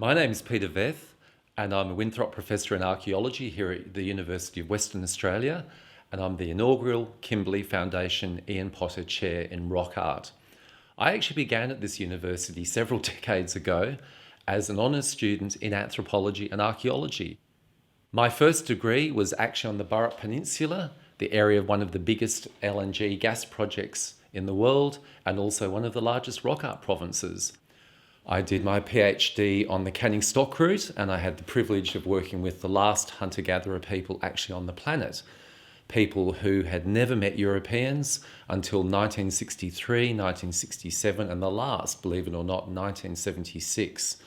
My name is Peter Veth, and I'm a Winthrop Professor in Archaeology here at the University of Western Australia, and I'm the inaugural Kimberley Foundation Ian Potter Chair in Rock Art. I actually began at this university several decades ago as an honours student in anthropology and archaeology. My first degree was actually on the Burrup Peninsula, the area of one of the biggest LNG gas projects in the world, and also one of the largest rock art provinces. I did my PhD on the Canning Stock route, and I had the privilege of working with the last hunter-gatherer people actually on the planet. People who had never met Europeans until 1963, 1967, and the last, believe it or not, 1976.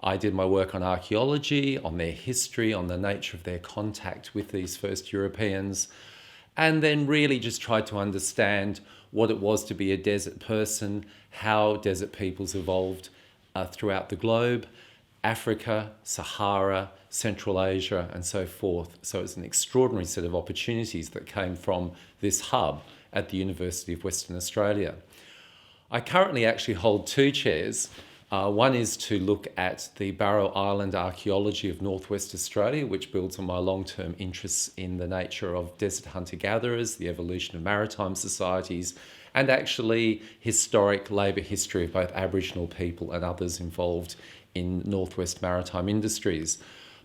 I did my work on archaeology, on their history, on the nature of their contact with these first Europeans, and then really just tried to understand what it was to be a desert person, how desert peoples evolved throughout the globe, Africa, Sahara, Central Asia, and so forth. So it's an extraordinary set of opportunities that came from this hub at the University of Western Australia. I currently actually hold two chairs. One is to look at the Barrow Island archaeology of northwest Australia, which builds on my long-term interests in the nature of desert hunter-gatherers, the evolution of maritime societies, and actually historic labour history of both Aboriginal people and others involved in northwest maritime industries.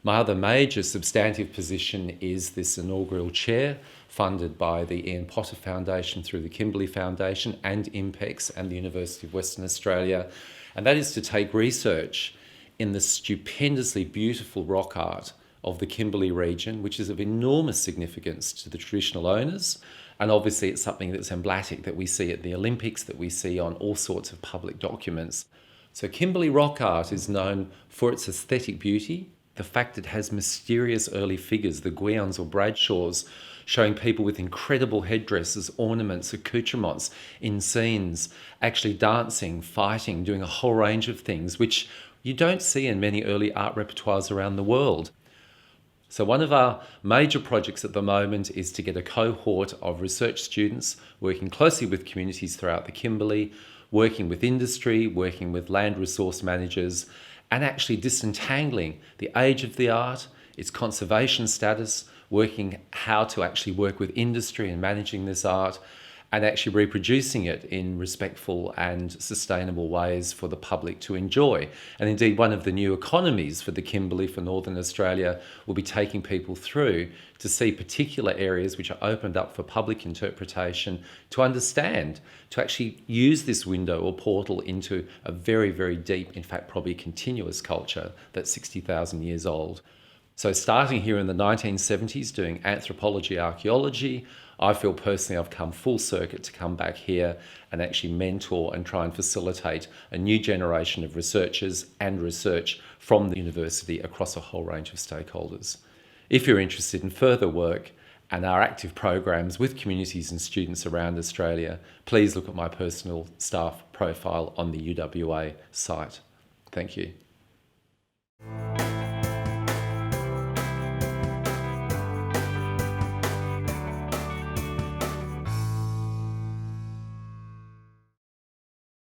My other major substantive position is this inaugural chair, funded by the Ian Potter Foundation through the Kimberley Foundation and IMPEX and the University of Western Australia, and that is to take research in the stupendously beautiful rock art of the Kimberley region, which is of enormous significance to the traditional owners. And obviously it's something that's emblematic that we see at the Olympics, that we see on all sorts of public documents. So Kimberley rock art is known for its aesthetic beauty, the fact it has mysterious early figures, the Guions or Bradshaws, showing people with incredible headdresses, ornaments, accoutrements in scenes, actually dancing, fighting, doing a whole range of things, which you don't see in many early art repertoires around the world. So one of our major projects at the moment is to get a cohort of research students working closely with communities throughout the Kimberley, working with industry, working with land resource managers, and actually disentangling the age of the art, its conservation status, working how to actually work with industry and managing this art, and actually reproducing it in respectful and sustainable ways for the public to enjoy. And indeed, one of the new economies for the Kimberley, for Northern Australia, will be taking people through to see particular areas which are opened up for public interpretation, to understand, to actually use this window or portal into a very, very deep, in fact, probably continuous culture that's 60,000 years old. So starting here in the 1970s doing anthropology, archaeology, I feel personally I've come full circuit to come back here and actually mentor and try and facilitate a new generation of researchers and research from the university across a whole range of stakeholders. If you're interested in further work and our active programs with communities and students around Australia, please look at my personal staff profile on the UWA site. Thank you.